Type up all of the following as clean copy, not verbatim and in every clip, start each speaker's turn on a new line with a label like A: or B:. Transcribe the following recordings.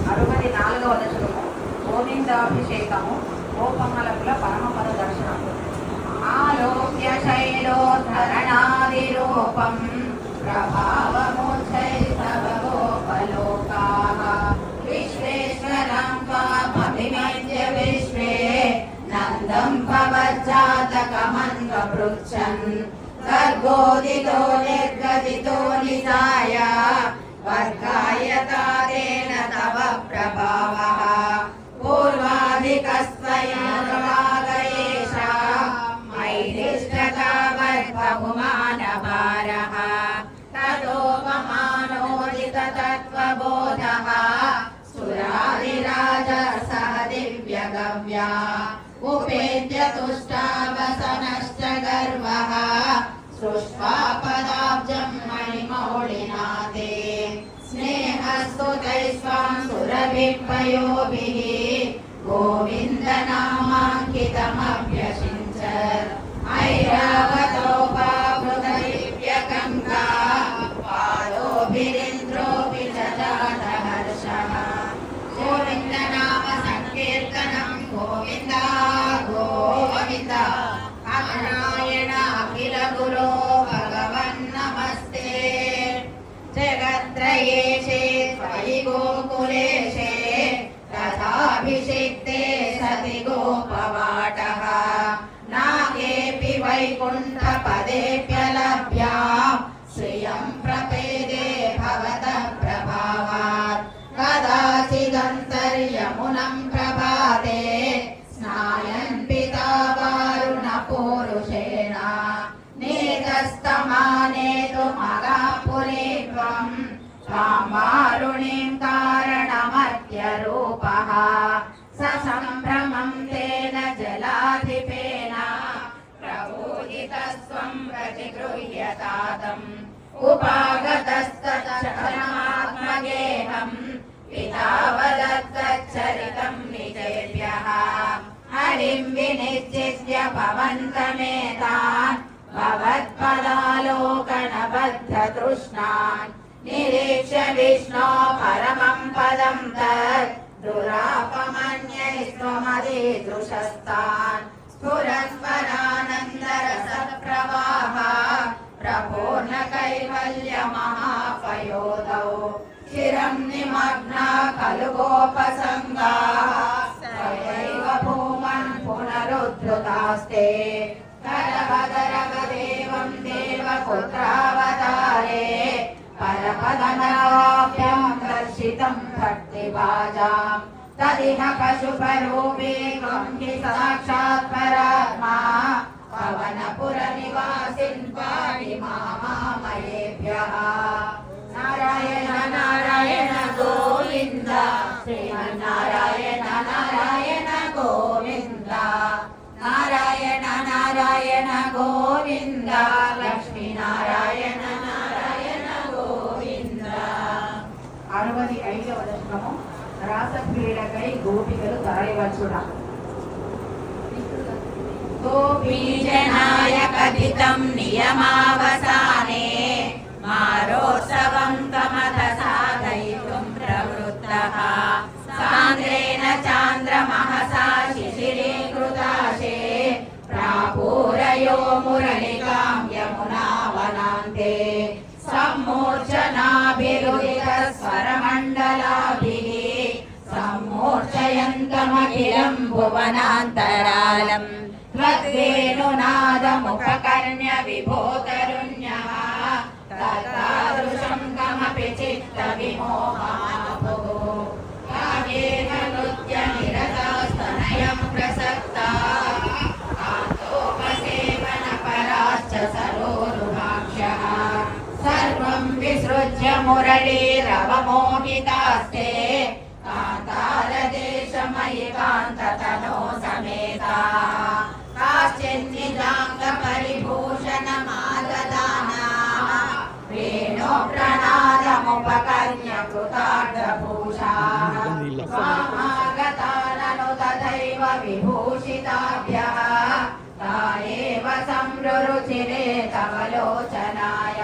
A: 64వ దశకము గోవిందాభిషేకము గోపమలకుల పరమపద దర్శనము. ఆలోక్య శైలోద్ధరణాదిరూపం ప్రభావముచ్చైతవ గోపలోకాః విశ్వేశ్వరం త్వామభిమన్య విశ్వే నందం భవజ్జాతకమన్వపృచ్ఛన్ గర్గోదితో నిర్గదితో నిజాయ వర్గాయతాదేన తవ ప్రభావః పూర్వాధికస్త్వయానురాగయేషా మైధిష్టతావద్బహుమానభారः తతోపమానోదితతత్వబోధः సురాదిరాజసః దివ్యగవ్యా ఉపేద్య తుష్టావసనశ్చ గర్వः సృష్ట్వా పదాబ్జం మణిమౌళినాథే స్నేహస్తుతైస్వాం సురభిపయోభిః గోవిందనామాంకితమభ్యషించత్ ఐరావతోపావృతదివ్యగంగా పాదోభిరింద్రోऽపి జజాతహర్షः. గోవిందనామ సంకీర్తనం గోవింద గోవింద నారాయణ అఖిల గురో భగవన్నమస్తే. జగత్రయేషే త్వయి గోకులేశే తథాభిషిక్తే సతి గోపవాటః నాకేపి వైకుంఠ పదేప్యలభ్యా శ్రియం ప్రపేదే భవతః ప్రభావాత్. కదాచిదంతర్యమునం ప్రభాతే స్నాయన్ పితా వారుణ పూరుషేణ నేతస్తమానేతుమగాపురే త్వం త్వాం వారుణీం కారణమర్త్యరూపః ససంభ్రమం తేన జలాధిపేన ప్రబోధితస్త్వం ప్రతిగృహ్యతాతం ఉపాగతస్తక్షణమాత్మగేహం పితావదత్తచ్చరితం నిజేభ్యః హరిం వినిశ్చిత్య భవంతమేతాన్ భవత్పదాలోకనబద్ధతృష్ణాన్ నిరీక్ష్య విష్ణో పరమం పదం తత్ దురాపమన్యైస్త్వమదీదృశస్తాన్ స్ఫురస్వరానందరసప్రవాహ ప్రపూర్ణ కైవల్య మహాపయోదౌ చిరం నిమగ్నా ఖలు గోపసంగాః స్వయైవ భూమన్ పునరుద్ధృతాస్తే కరవదరవదేవం దేవపుత్రావతారే పరపదనాభ్యం దర్శితం భక్తిభాజాం తదిహ పశుపరూపే త్వం హి సాక్షాత్ పరాత్మా పవనపుర నివాసిన్ పాహి మామయేభ్యః. నారాయణ నారాయణ గోవింద శ్రీమన్నారాయణ నారాయణ గోవింద నారాయణ నారాయణ గోవింద లక్ష్మీనారాయణ నారాయణ గోవింద. 65వ దశకము రాసక్రీడకై గోపికలు తరలివచ్చుట. గోపీజనాయ కథితం నియమావసానే మారోత్సవం తమథ సాధయితుం ప్రవృత్తః సాంద్రేణ చాంద్రమహసా శిశిరీకృతాశే ప్రాపూరయో మురళికాం యమునావనాంతే సమ్మూర్ఛనాభిరుదితస్వరమండలాభిః సమ్మూర్ఛయంతమఖిలం భువనాంతరాళం త్వద్వేణునాదముపకర్ణ్య విభోతరుణ్యః తత్తాదృశం కమపి చిత్తవిమోహాపో కాయేన నృత్య నిరతాస్తనయం ప్రసక్తాః ఆంతోపసేవన పరాశ్చ సరోరుహాక్షః సర్వం విసృజ్య మురళీరవమోహితాస్తే కాంతారదేశమయి కాంతతనో సమేతాః కాశ్చిన్నిజాంగపరిభూషణమాదదానాః వేణో ప్రణాదముపకర్ణ్య కృతార్థభూషాః స్వామాగతానను తథైవ విభూషితాభ్యః తాయేవ సంరుచిరే తవ లోచనాయ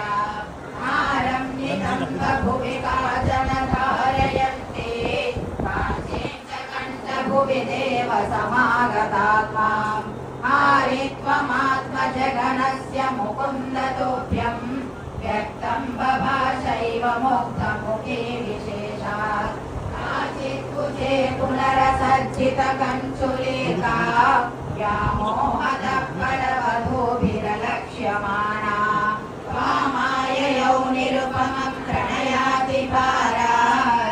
A: ఆరమ్యితం भुवि काचन धारयन्ति काञ्चीं च कण्ठभुवि देव समागतात्मा हारित्वमात्मजगणस्य मुकुन्दतोऽभ्यं व्यक्तं बभाषैव मुग्धमुखे विशेषात् काचित् कुजे पुनरसज्जितकञ्चुलेका व्यामोहत